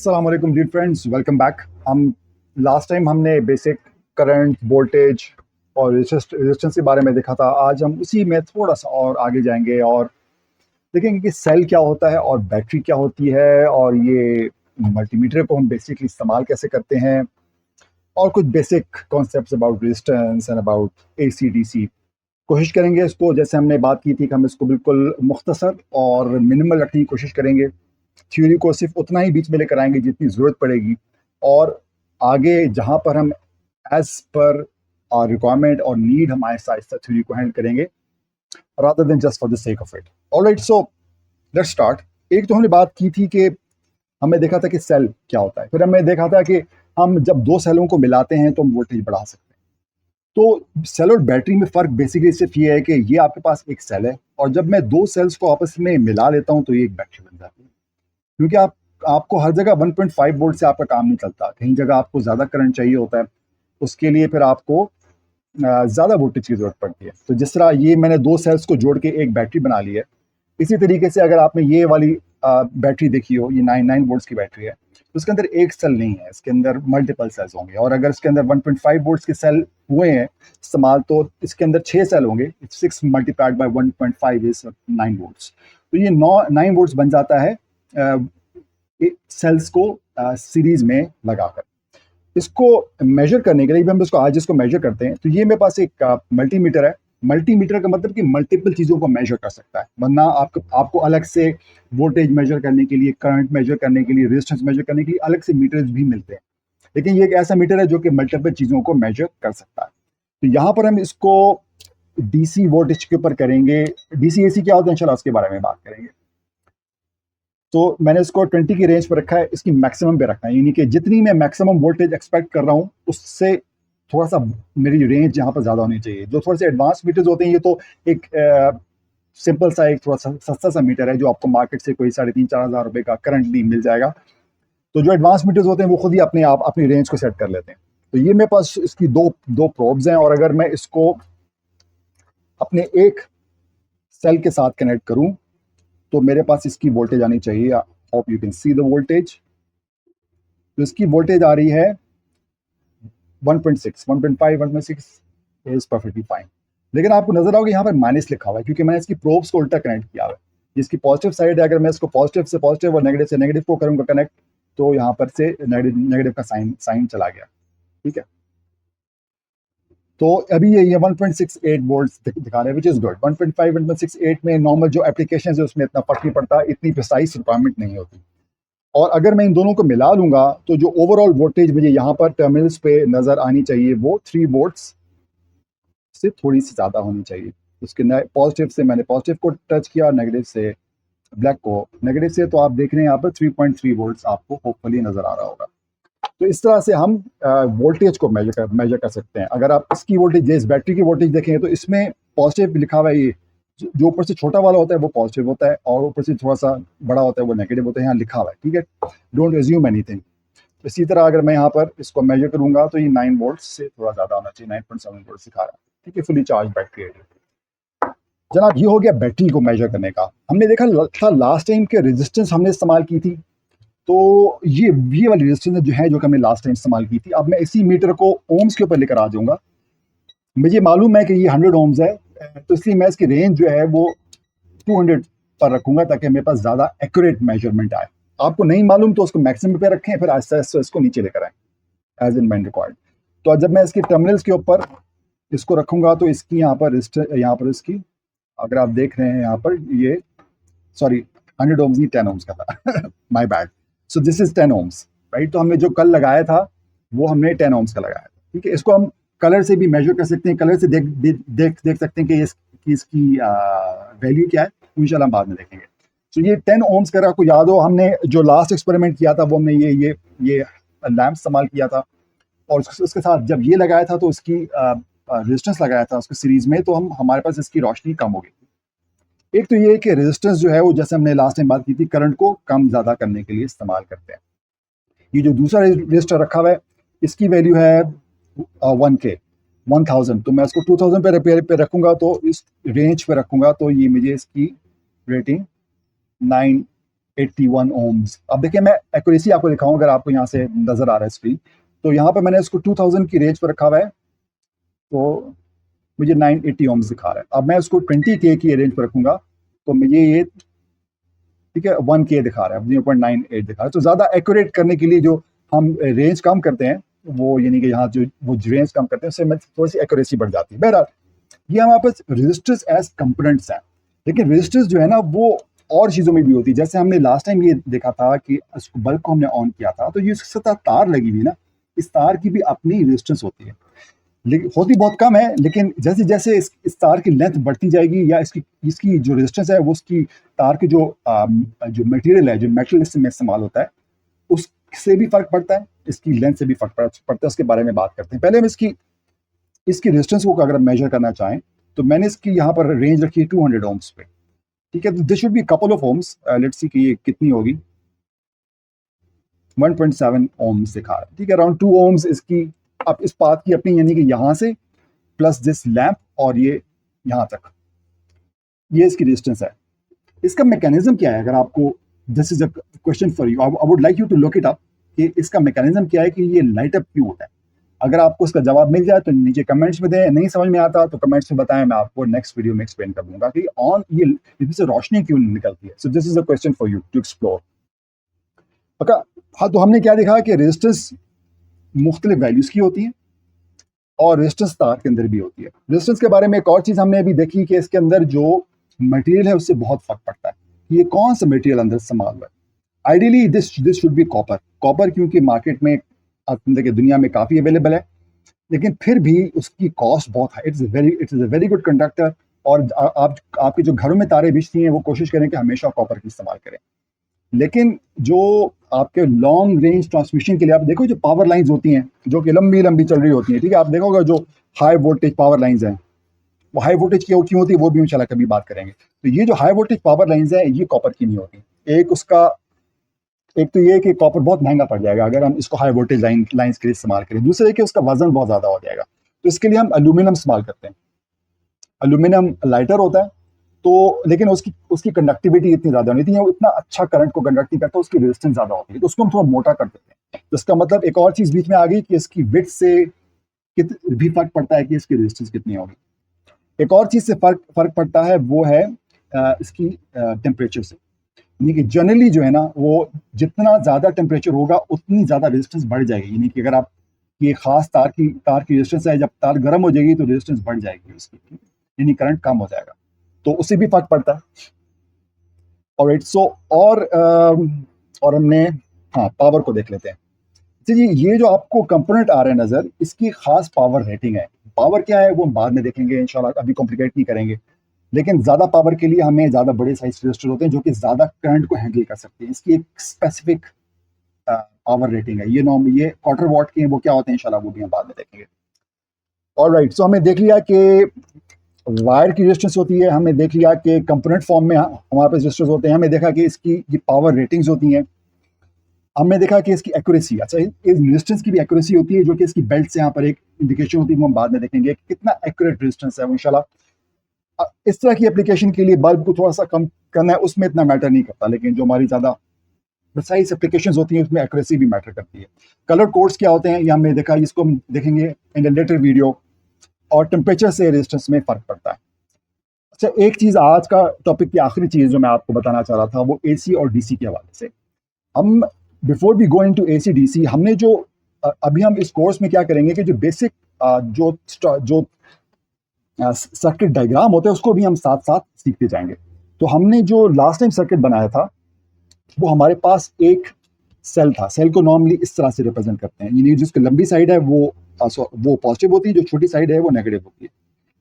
अस्सलाम वालेकुम dear friends, welcome back. हम लास्ट टाइम हमने बेसिक करंट, वोल्टेज और रेजिस्टेंस के बारे में देखा था। आज हम उसी में थोड़ा सा और आगे जाएंगे और देखेंगे कि सेल क्या होता है और बैटरी क्या होती है, और ये मल्टीमीटर को हम बेसिकली इस्तेमाल कैसे करते हैं, और कुछ basic concepts about resistance and about AC DC. कोशिश करेंगे इसको, जैसे हमने बात की थी कि हम इसको बिल्कुल मुख्तसर और मिनिमल रखने की कोशिश करेंगे। थ्योरी को सिर्फ उतना ही बीच में लेकर आएंगे जितनी ज़रूरत पड़ेगी, और आगे जहाँ पर हम एज पर रिक्वायरमेंट और नीड हम आहिस्ता आहिस्ता थ्योरी को हैंडल करेंगे rather than just for the sake of it. Alright, so let's start. एक तो हमने बात की थी कि हमने देखा था कि सेल क्या होता है, फिर हमने देखा था कि हम जब दो सेलों को मिलाते हैं तो हम वोल्टेज बढ़ा सकते हैं। तो सेल और बैटरी में फ़र्क बेसिकली सिर्फ ये है कि ये आपके पास एक सेल है, और जब मैं दो सेल्स को आपस में मिला लेता हूँ तो ये एक बैटरी बन जाती है। क्योंकि आपको हर जगह 1.5 वोल्ट से आपका काम नहीं चलता, कहीं जगह आपको ज़्यादा करंट चाहिए होता है, उसके लिए फिर आपको ज़्यादा वोल्टेज की ज़रूरत पड़ती है। तो जिस तरह ये मैंने दो सेल्स को जोड़ के एक बैटरी बना ली है, इसी तरीके से अगर आपने ये वाली बैटरी देखी हो, ये 9 वोल्ट्स की बैटरी है, तो उसके अंदर एक सेल नहीं है, इसके अंदर मल्टीपल सेल्स होंगे। और अगर इसके अंदर 1.5 वोल्ट्स के सेल हुए हैं इस्तेमाल, तो इसके अंदर 6 सेल होंगे। 6 मल्टीप्लाइड बाई 1.5 इज 9 वोल्ट्स। तो ये 9 वोल्ट्स बन जाता है सेल्स को सीरीज में लगाकर। इसको मेजर करने के लिए हम इसको आज इसको मेजर करते हैं। तो ये मेरे पास एक मल्टीमीटर है। मल्टीमीटर का मतलब कि मल्टीपल चीज़ों को मेजर कर सकता है, वरना आपको अलग से वोल्टेज मेजर करने के लिए, करंट मेजर करने के लिए, रेजिस्टेंस मेजर करने के लिए अलग से मीटर्स भी मिलते हैं। लेकिन ये एक ऐसा मीटर है जो कि मल्टीपल चीज़ों को मेजर कर सकता है। तो यहाँ पर हम इसको डीसी वोल्टेज के ऊपर करेंगे। डीसी एसी क्या होता है इंशाल्लाह उसके बारे में बात करेंगे। तो मैंने इसको 20 की रेंज पर रखा है, इसकी मैक्सिमम पे रखना है, यानी कि जितनी मैं मैक्सिमम वोल्टेज एक्सपेक्ट कर रहा हूँ उससे थोड़ा सा मेरी रेंज यहाँ पर ज़्यादा होनी चाहिए। जो थोड़े से एडवांस मीटर्स होते हैं, ये तो एक सिंपल सा, एक थोड़ा सा सस्ता सा मीटर है जो आपको मार्केट से कोई 3,500-4 हज़ार रुपये का करंटली मिल जाएगा। तो जो एडवांस मीटर्स होते हैं वो खुद ही अपने आप अपनी रेंज को सेट कर लेते हैं। तो ये मेरे पास इसकी दो प्रोब्स हैं, और अगर मैं इसको अपने एक सेल के साथ कनेक्ट करूँ तो मेरे पास इसकी वोल्टेज आनी चाहिए। Hope you can see the voltage. तो इसकी वोल्टेज आ रही है 1.6, 1.5, 1.6 इज परफेक्टली फाइन। लेकिन आपको नजर आओगे यहाँ पर माइनस लिखा हुआ है, क्योंकि मैंने इसकी प्रोब्स को उल्टा कनेक्ट किया हुआ है। जिसकी पॉजिटिव साइड है, अगर मैं इसको पॉजिटिव से पॉजिटिव और नेगेटिव से नेगेटिव को करूँगा कनेक्ट, तो यहाँ पर से नेगेटिव का साइन चला गया। ठीक है, तो अभी ये 1.68 वोल्ट्स दिखा रहे हैं, विच इज़ गुड। 1.5, 1.68 में नॉर्मल जो एप्लीकेशन है उसमें इतना फर्क नहीं पड़ता, इतनी प्रिसाइज रिक्वायरमेंट नहीं होती। और अगर मैं इन दोनों को मिला लूँगा तो जो ओवरऑल वोल्टेज मुझे यहाँ पर टर्मिनल्स पे नज़र आनी चाहिए वो 3 वोल्ट्स से थोड़ी सी ज़्यादा होनी चाहिए। उसके पॉजिटिव से मैंने पॉजिटिव को टच किया, नेगेटिव से ब्लैक को नेगेटिव से, तो आप देख रहे हैं यहाँ पर 3.3 वोल्ट्स आपको होपफुली नज़र आ रहा होगा। तो इस तरह से हम वोल्टेज को मेजर कर सकते हैं। अगर आप इसकी वोल्टेज, इस बैटरी की वोल्टेज देखें तो इसमें पॉजिटिव लिखा हुआ है, ये जो ऊपर से छोटा वाला होता है वो पॉजिटिव होता है, और ऊपर से थोड़ा सा बड़ा होता है वो नेगेटिव होता है, यहाँ लिखा हुआ है। ठीक है, डोंट एज्यूम एनीथिंग। इसी तरह अगर मैं यहाँ पर इसको मेजर करूंगा तो ये 9 वोल्ट से थोड़ा ज़्यादा होना चाहिए, 9.7 वोल्ट सिखा रहा है। ठीक है, फुली चार्ज बैटरी है। जनाब, ये हो गया बैटरी को मेजर करने का। हमने देखा था लास्ट टाइम के रेजिस्टेंस हमने इस्तेमाल की थी, तो ये वाली रेजिस्टेंस जो है, जो कि हमने लास्ट टाइम इस्तेमाल की थी, अब मैं इसी मीटर को ओम्स के ऊपर लेकर आ जाऊंगा। मुझे मालूम है कि ये 100 ओम्स है, तो इसलिए मैं इसकी रेंज जो है वो 200 पर रखूंगा ताकि मेरे पास ज़्यादा एक्यूरेट मेजरमेंट आए। आपको नहीं मालूम तो उसको मैक्सिमम पे रखें, फिर आहिस्ता आहिस्ता इसको नीचे लेकर आए एज इन मैन रिक्वायर्ड। तो जब मैं इसकी टर्मिनल्स के ऊपर इसको रखूंगा तो इसकी यहाँ पर इसकी, अगर आप देख रहे हैं यहाँ पर, ये सॉरी 100 ओम्स नहीं, 10 ओम्स का था my bad. So this is 10 ohms, right. तो हमने जो कल लगाया था वो हमने 10 ओम्स का लगाया था। ठीक है, इसको हम कलर से भी मेजर कर सकते हैं, कलर से देख सकते हैं कि इसकी वैल्यू क्या है, इंशाल्लाह हम बाद में देखेंगे। तो ये 10 ओम्स का, आपको याद हो हमने जो लास्ट एक्सपेरिमेंट किया था वो हमने ये लैम्प इस्तेमाल किया था, और उसके साथ जब ये लगाया था तो उसकी रेजिस्टेंस लगाया था उसको सीरीज में, तो हमारे पास इसकी रोशनी कम हो गई। एक तो ये कि रेजिस्टेंस जो है वो, जैसे हमने लास्ट टाइम बात की थी, करंट को कम ज़्यादा करने के लिए इस्तेमाल करते हैं। ये जो दूसरा रजिस्टर रखा हुआ है इसकी वैल्यू है 1K, 1000। तो मैं इसको 2000 पे रिपेयर पे रखूँगा, तो इस रेंज पे रखूँगा, तो ये मुझे इसकी रेटिंग 9 81 ओम्स। अब देखिए मैं एक्यूरेसी आपको दिखाऊं, अगर आपको यहाँ से नजर आ रहा है स्क्रीन, तो यहाँ पे मैंने इसको 2000 की रेंज पर रखा हुआ है, तो मुझे 980 ओम्स दिखा रहा है। अब मैं उसको 20K की रेंज पर रखूंगा तो मुझे ये ठीक है 1K दिखा रहा है, 0.98 दिखा रहा है। तो ज़्यादा एक्यूरेट करने के लिए जो हम रेंज कम करते हैं, वो यानी कि यहाँ जो वो रेंज कम करते हैं, उससे थोड़ी सी एक्यूरेसी बढ़ जाती है। बहरहाल ये हमारे पास रजिस्टर्स एज कंपोनेंट्स हैं, लेकिन रजिस्टर्स जो है ना वो और चीज़ों में भी होती है। जैसे हमने लास्ट टाइम ये देखा था कि बल्ब को हमने ऑन किया था, तो ये उसके साथ तार लगी हुई ना, इस तार की भी अपनी रेजिस्टेंस होती है, लेकिन होती बहुत कम है। लेकिन जैसे जैसे इस तार की लेंथ बढ़ती जाएगी, या इसकी इसकी जो रेजिस्टेंस है वो उसकी तार की जो मटेरियल है, जो मेटल इसमें इस्तेमाल होता है, उससे भी फर्क पड़ता है, इसकी लेंथ से भी फर्क पड़ता है। उसके बारे में बात करते हैं। पहले हम इसकी इसकी रेजिस्टेंस को अगर मेजर करना चाहें, तो मैंने इसकी यहाँ पर रेंज रखी है 200 ओम्स पे, ठीक है। तो this should be couple of ohms, let's see कि ये कितनी होगी। 1.7 ओम्स दिखा रहा है, ठीक है, अराउंड 2 ओम्स इसकी। अब इस पाथ की अपनी यानी कि यहाँ से प्लस दिस लैंप और ये यहाँ तक, ये इसकी रेजिस्टेंस है। इसका मैकेनिज्म क्या है, अगर आपको, this is a question for you, I would like you to look it up, कि इसका मैकेनिज्म क्या है, कि ये लाइट अप क्यों होता है। अगर आपको इसका जवाब मिल जाए तो नीचे कमेंट्स में दें, नहीं समझ में आता तो कमेंट्स में बताएं, मैं आपको नेक्स्ट वीडियो में एक्सप्लेन कर दूंगा कि ऑन ये इसमें से रोशनी क्यों निकलती है। So this is a question for you to explore. हाँ, तो हमने क्या देखा कि रेजिस्टेंस मुख्तलिफ वैल्यूज की होती है, और रेजिस्टेंस तार के अंदर भी होती है। रेजिस्टेंस के बारे में एक और चीज़ हमने अभी देखी कि इसके अंदर जो मटेरियल है उससे बहुत फर्क पड़ता है, ये कौन सा मटेरियल अंदर इस्तेमाल हुआ है। Ideally this should B copper, क्योंकि मार्केट में देखिए दुनिया में काफ़ी अवेलेबल है, लेकिन फिर भी उसकी कॉस्ट बहुत high. It is a very good conductor. और आप आपके जो घरों में तारे बिछती हैं, वो कोशिश करें कि हमेशा कॉपर की इस्तेमाल करें। लेकिन जो आपके लॉन्ग रेंज ट्रांसमिशन के लिए, आप देखो जो पावर लाइंस होती हैं, जो कि लंबी लंबी चल रही होती हैं, ठीक है, आप देखोगे जो हाई वोल्टेज पावर लाइंस हैं, वो हाई वोल्टेज क्यों होती है वो भी इंशाल्लाह कभी बात करेंगे। तो ये जो हाई वोल्टेज पावर लाइंस हैं, ये कॉपर की नहीं होती। एक तो ये कि कॉपर बहुत महंगा पड़ जाएगा अगर हम इसको हाई वोल्टेज लाइंस के लिए इस्तेमाल करें। दूसरे कि उसका वजन बहुत ज़्यादा हो जाएगा, तो इसके लिए हम एल्यूमिनियम इस्तेमाल करते हैं। एल्यूमिनियम लाइटर होता है, तो लेकिन उसकी उसकी कंडक्टिविटी इतनी ज़्यादा नहीं थी, वो इतना अच्छा करंट को कंडक्ट नहीं करता, उसकी रेजिस्टेंस ज़्यादा होती है, तो उसको हम थोड़ा मोटा कर देते हैं। तो इसका मतलब एक और चीज़ बीच में आ गई कि इसकी विड्थ से भी फर्क पड़ता है कि इसकी रेजिस्टेंस कितनी होगी। एक और चीज़ से फर्क पड़ता है, वो है इसकी टेम्परेचर से। यानी कि जनरली जो है ना, वो जितना ज़्यादा टेम्परेचर होगा उतनी ज़्यादा रेजिस्टेंस बढ़ जाएगी। यानी कि अगर आप ये खास तार की रेजिस्टेंस है, जब तार गर्म हो जाएगी तो रेजिस्टेंस बढ़ जाएगी उसकी, यानी करंट कम हो जाएगा, तो उससे भी फर्क पड़ता है। ऑलराइट, सो और हमने, हाँ, पावर को देख लेते हैं। जी, ये जो आपको कंपोनेंट आ रहा है नज़र, इसकी खास पावर रेटिंग है। पावर क्या है वो हम बाद में देखेंगे इंशाल्लाह, अभी कॉम्प्लिकेट नहीं करेंगे। लेकिन ज़्यादा पावर के लिए हमें ज़्यादा बड़े साइज रजिस्टर होते हैं, जो कि ज़्यादा करंट को हैंडल कर सकते हैं। इसकी एक स्पेसिफिक पावर रेटिंग है। ये क्वार्टर वॉट के हैं, वो क्या होते हैं इंशाल्लाह वो भी हम बाद में देखेंगे। ऑलराइट, सो हमने देख लिया कि वायर की रेजिस्टेंस होती है, हमने देख लिया कि कंपोनेंट फॉर्म में हमारे पास रजिस्टर्स होते हैं, हमने देखा कि इसकी ये पावर रेटिंग्स होती हैं, हमने देखा कि इसकी एक्यूरेसी, अच्छा इस रेजिस्टेंस की भी एक्यूरेसी होती है, जो कि इसकी बेल्ट से यहाँ पर एक इंडिकेशन होती है, वो हम बाद में देखेंगे कि कितना एक्यूरेट रेजिस्टेंस है वो इंशाल्लाह। इस तरह की एप्लीकेशन के लिए बल्ब को थोड़ा सा कम करना है, उसमें इतना मैटर नहीं करता, लेकिन जो हमारी ज़्यादा प्रिसाइज एप्लीकेशंस होती हैं उसमें एक्यूरेसी भी मैटर करती है। कलर कोड्स क्या होते हैं ये हमने देखा, इसको हम देखेंगे इन द लेटर वीडियो। और टेम्परेचर से रेजिस्टेंस में फ़र्क पड़ता है। अच्छा, एक चीज़ आज का टॉपिक की आखिरी चीज़ जो मैं आपको बताना चाह रहा था, वो एसी और डीसी के हवाले से। हम before we go into AC DC, हमने जो अभी हम इस कोर्स में क्या करेंगे कि जो बेसिक जो सर्किट डायग्राम होता है उसको भी हम साथ साथ सीखते जाएंगे। तो हमने जो लास्ट टाइम सर्किट बनाया था, वो हमारे पास एक सेल था। सेल को नॉर्मली इस तरह से रिप्रेजेंट करते हैं, यानी जिसकी लंबी साइड है वो पॉजिटिव होती है, जो छोटी साइड है वो नेगेटिव होती है,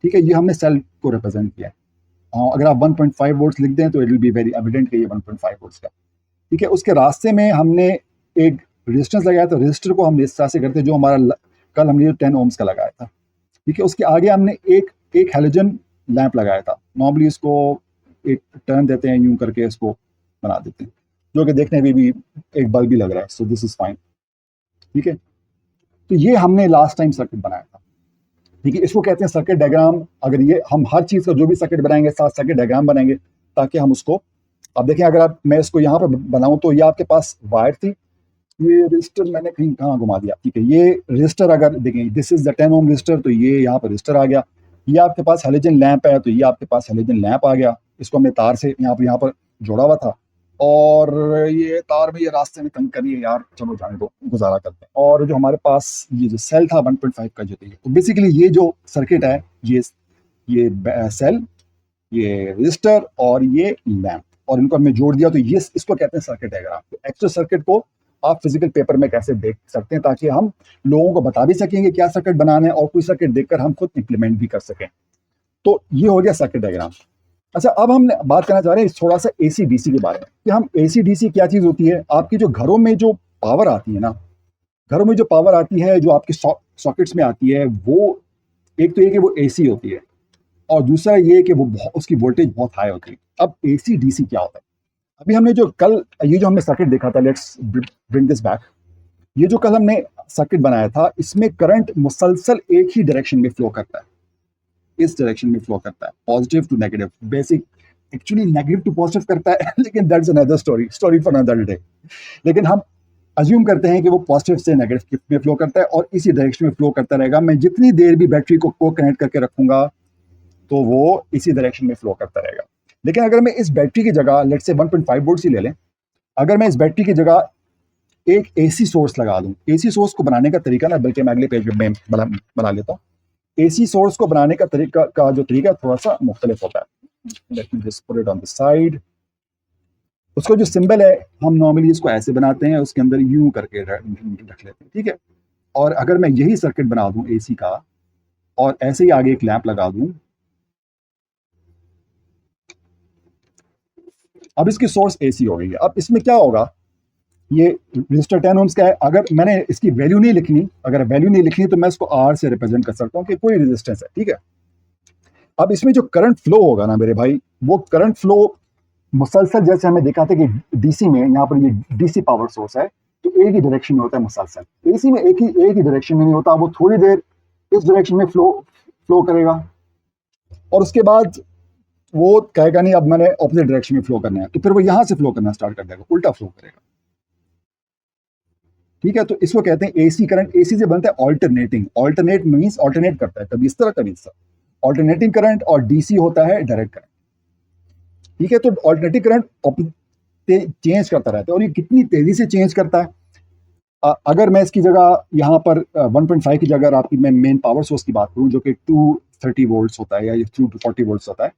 ठीक है। ये हमने सेल को रिप्रेजेंट किया है। अगर आप 1.5 वोल्ट्स लिख दें तो it will be very evident कि ये 1.5 वोल्ट्स का, ठीक है। उसके रास्ते में हमने एक रेजिस्टेंस लगाया था, रजिस्टर को हम इस तरह से करते हैं, जो हमारा कल हमने 10 ओम्स का लगाया था, ठीक है। उसके आगे हमने एक हैलोजन लैंप लगाया था। नॉर्मली इसको एक टर्न देते हैं, यूं करके इसको बना देते हैं, जो कि देखने में भी एक बल्ब भी लग रहा है। सो दिस इज फाइन, ठीक है। तो ये हमने लास्ट टाइम सर्किट बनाया था, ठीक है। इसको कहते हैं सर्किट डायग्राम। अगर ये हम हर चीज़ का जो भी सर्किट बनाएंगे, साथ सर्किट डायग्राम बनाएंगे, ताकि हम उसको अब देखें अगर आप मैं इसको यहाँ पर बनाऊं तो ये आपके पास वायर थी, ये रजिस्टर मैंने कहीं कहाँ घुमा दिया, ठीक है। ये रजिस्टर अगर देखें, this is the 10 ohm register, तो ये यहाँ पर रजिस्टर आ गया। ये आपके पास हेलोजन लैंप है, तो ये आपके पास हेलोजन लैंप आ गया। इसको हमने तार से यहाँ पर जोड़ा हुआ था, और ये तार में ये रास्ते में तंग करिए यार, चलो जाने दो, गुजारा करते हैं। और जो हमारे पास ये जो सेल था 1.5 का जो था, तो बेसिकली ये जो सर्किट है, ये सेल, ये रजिस्टर और ये लैंप, और इनको हमने जोड़ दिया, तो ये इसको कहते हैं सर्किट डायग्राम। तो एक्चुअल सर्किट को आप फिजिकल पेपर में कैसे देख सकते हैं, ताकि हम लोगों को बता भी सकेंगे क्या सर्किट बनाना है, और कोई सर्किट देखकर हम खुद इंप्लीमेंट भी कर सकें। तो ये हो गया सर्किट डायग्राम। अच्छा, अब हम बात करना चाह रहे हैं थोड़ा सा एसी डीसी के बारे में, कि हम एसी डीसी क्या चीज़ होती है। आपकी जो घरों में जो पावर आती है ना, घरों में जो पावर आती है, जो आपके सॉकेट्स में आती है, वो एक तो ये कि वो एसी होती है, और दूसरा ये कि वो उसकी वोल्टेज बहुत हाई होती है। अब एसी डीसी क्या होता है? अभी हमने ये जो हमने सर्किट देखा था, लेट्स ब्रिंग दिस बैक। ये जो कल हमने सर्किट बनाया था, इसमें करंट मुसलसल एक ही डायरेक्शन में फ्लो करता है, इस डायरेक्शन में फ्लो करता है, positive to negative. Basic actually negative to positive करता है लेकिन that's another story for another day. लेकिन हम अज्यूम करते हैं कि वो पॉजिटिव से नेगेटिव में फ्लो करता है, और इसी डायरेक्शन में फ्लो करता रहेगा। मैं जितनी देर भी बैटरी को कनेक्ट करके रखूंगा, तो वो इसी डायरेक्शन में फ्लो करता रहेगा। लेकिन अगर मैं इस बैटरी की जगह लेट्स से 1.5 वोल्ट ही ले लें, अगर मैं इस बैटरी की जगह एक एसी सोर्स लगा दूं, एसी सोर्स को बनाने का तरीका ना, बल्कि मैं अगले पेज में बना लेता हूं। एसी सोर्स को बनाने का तरीका थोड़ा सा मुख्तलिफ होता है। Let me just put it on the side. उसका जो सिंबल है, हम नॉर्मली इसको ऐसे बनाते हैं, उसके अंदर यूं करके रख लेते हैं, ठीक है। और अगर मैं यही सर्किट बना दूं एसी का, और ऐसे ही आगे एक लैंप लगा दूं, अब इसकी सोर्स एसी हो गई है। अब इसमें क्या होगा, ये रजिस्टर 10 ओम्स का है। अगर मैंने इसकी वैल्यू नहीं लिखनी, तो मैं इसको आर से रिप्रेजेंट कर सकता हूँ कि कोई रेजिस्टेंस है, ठीक है। अब इसमें जो करंट फ्लो होगा ना मेरे भाई, वो करंट फ्लो मुसलसल, जैसे हमें देखा था कि डीसी में, यहाँ पर ये डीसी पावर सोर्स है, तो एक ही डायरेक्शन में होता है मुसलसल। एसी में एक ही डायरेक्शन में नहीं होता, वो थोड़ी देर इस डायरेक्शन में फ्लो करेगा, और उसके बाद वो कहेगा नहीं अब मैंने ऑपोजिट डायरेक्शन में फ्लो करना है, तो फिर वो यहां से फ्लो करना स्टार्ट कर देगा, उल्टा फ्लो करेगा, ठीक है। तो इसको कहते हैं एसी करंट। एसी से बनता है ऑल्टरनेटिंग, ऑल्टरनेट मींस ऑल्टरनेट करता है, कभी इस तरह कभी इस तरह, ऑल्टरनेटिंग करंट। और डीसी होता है डायरेक्ट करंट, ठीक है। तो ऑल्टरनेटिंग करंट चेंज करता रहता है, और ये कितनी तेजी से चेंज करता है। अगर मैं इसकी जगह यहाँ पर 1.5 की जगह आपकी मैं मेन पावर सोर्स की बात करूँ, जो कि 230 वोल्ट्स होता है या 240 वोल्ट्स होता है,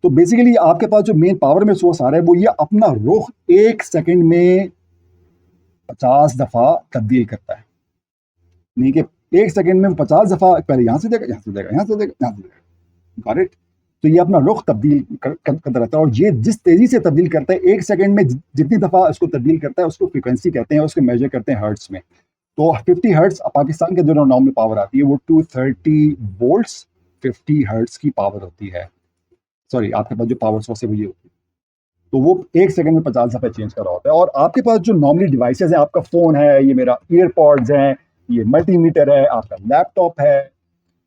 तो बेसिकली आपके पास जो मेन पावर में सोर्स आ रहा है, वो ये अपना रुख 1 सेकंड में 50 दफा तब्दील करता है। नहीं कि 1 सेकंड में 50 दफा पहले यहाँ से देगा, यहाँ से देगा, यहाँ से देगा, यहाँ से देगा, गॉट इट। तो ये अपना रुख तब्दील करता रहता है, और ये जिस तेजी से तब्दील करता है, 1 सेकंड में जितनी दफा इसको तब्दील करता है, उसको फ्रीक्वेंसी कहते हैं, उसको मेजर करते हैं हर्ट्स में। तो 50 हर्ट्स पाकिस्तान के जो नॉर्मल पावर आती है, वो 230 वोल्ट्स 50 हर्ट्स की पावर होती है। सॉरी, आपके पास जो पावर सोर्स है वो ये होती है। तो वो 1 सेकंड में 50 दफा चेंज कर रहा होता है। और आपके पास जो नॉर्मली डिवाइसेज है, आपका फोन है, ये मेरा ईयरपॉड्स हैं, ये मल्टीमीटर है, आपका लैपटॉप है,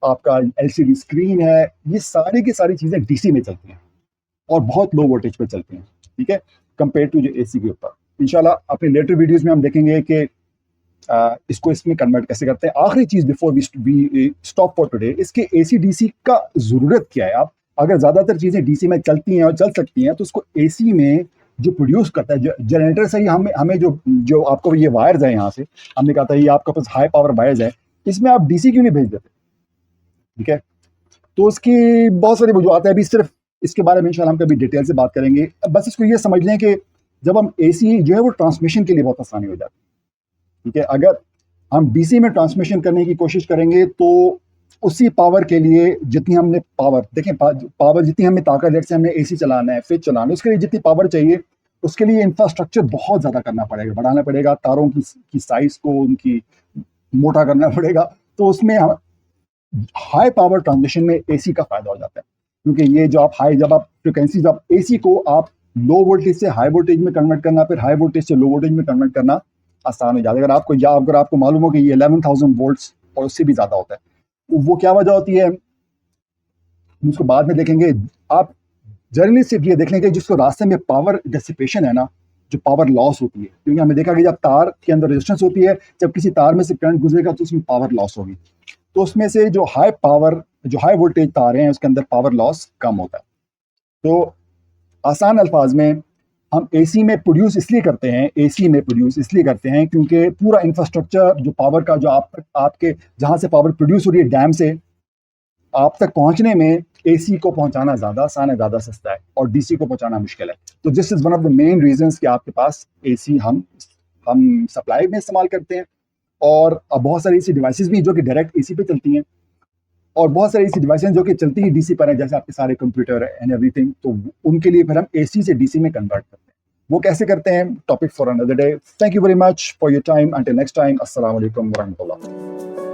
आपका एलसीडी स्क्रीन है, ये सारी की सारी चीजें डीसी में चलती हैं, और बहुत लो वोल्टेज पे चलती हैं, ठीक है, कंपेयर टू जो एसी के ऊपर। इंशाल्लाह अपने लेटर वीडियोस में हम देखेंगे कि इसको इसमें कन्वर्ट कैसे करते हैं। आखिरी चीज before we stop for today, इसके एसी डीसी का जरूरत क्या है। आप अगर ज्यादातर चीजें डीसी में चलती हैं और चल सकती हैं, तो उसको एसी में जो प्रोड्यूस करता है, जनरेटर से ही हमें जो आपको ये वायर्स है, यहाँ से हमने कहा था ये आपके पास हाई पावर वायर्स है, इसमें आप डीसी क्यों नहीं भेज देते, ठीक है। तो उसकी बहुत सारी वजूहत है, अभी सिर्फ इसके बारे में इंशाल्लाह हम कभी डिटेल से बात करेंगे। बस इसको ये समझ लें कि जब हम एसी जो है वो ट्रांसमिशन के लिए बहुत आसानी हो जाती है, ठीक है। अगर हम डीसी में ट्रांसमिशन करने की कोशिश करेंगे, तो उसी पावर के लिए जितनी हमने पावर देखें, पावर जितनी हमें ताकत, जैसे हमने एसी चलाना है, फ्रिज चलाना है, उसके लिए जितनी पावर चाहिए, उसके लिए इंफ्रास्ट्रक्चर बहुत ज़्यादा करना पड़ेगा, बढ़ाना पड़ेगा, तारों की साइज को उनकी मोटा करना पड़ेगा। तो उसमें हाई पावर ट्रांसमिशन में एसी का फायदा हो जाता है, क्योंकि ये जब आप फ्रिक्वेंसी, जब एसी को आप लो वोल्टेज से हाई वोल्टेज में कन्वर्ट करना, फिर हाई वोल्टेज से लो वोल्टेज में कन्वर्ट करना आसान हो जाता है। अगर आपको मालूम हो कि ये 11,000 वोल्ट्स और उससे भी ज़्यादा होता है, तो वो क्या वजह होती है, उसको बाद में देखेंगे। आप जनरली सिर्फ ये देख लें कि जिसको रास्ते में पावर डिसिपेशन है ना, जो पावर लॉस होती है, क्योंकि हमने देखा कि जब तार के अंदर रेजिस्टेंस होती है, जब किसी तार में से करंट गुजरेगा तो उसमें पावर लॉस होगी। तो उसमें से जो हाई वोल्टेज तार हैं उसके अंदर पावर लॉस कम होता है। तो आसान अल्फाज में हम एसी में प्रोड्यूस इसलिए करते हैं क्योंकि पूरा इंफ्रास्ट्रक्चर जो पावर का जो आपके जहाँ से पावर प्रोड्यूस हो रही है डैम से आप तक पहुंचने में एसी को पहुंचाना ज़्यादा आसान है, ज़्यादा सस्ता है, और डीसी को पहुंचाना मुश्किल है। तो this is one of the main reasons कि आपके पास एसी हम सप्लाई में इस्तेमाल करते हैं। और अब बहुत सारी ऐसी डिवाइसेस भी जो कि डायरेक्ट एसी पे चलती हैं, और बहुत सारी ऐसी डिवाइसेस जो कि चलती ही डीसी पर है, जैसे आपके सारे कंप्यूटर एंड एवरीथिंग। तो उनके लिए फिर हम एसी से डीसी में कन्वर्ट करते हैं। वो कैसे करते हैं, topic for another day. Thank you very much for your time. Until next time, अस्सलाम वालेकुम वरहमतुल्लाह।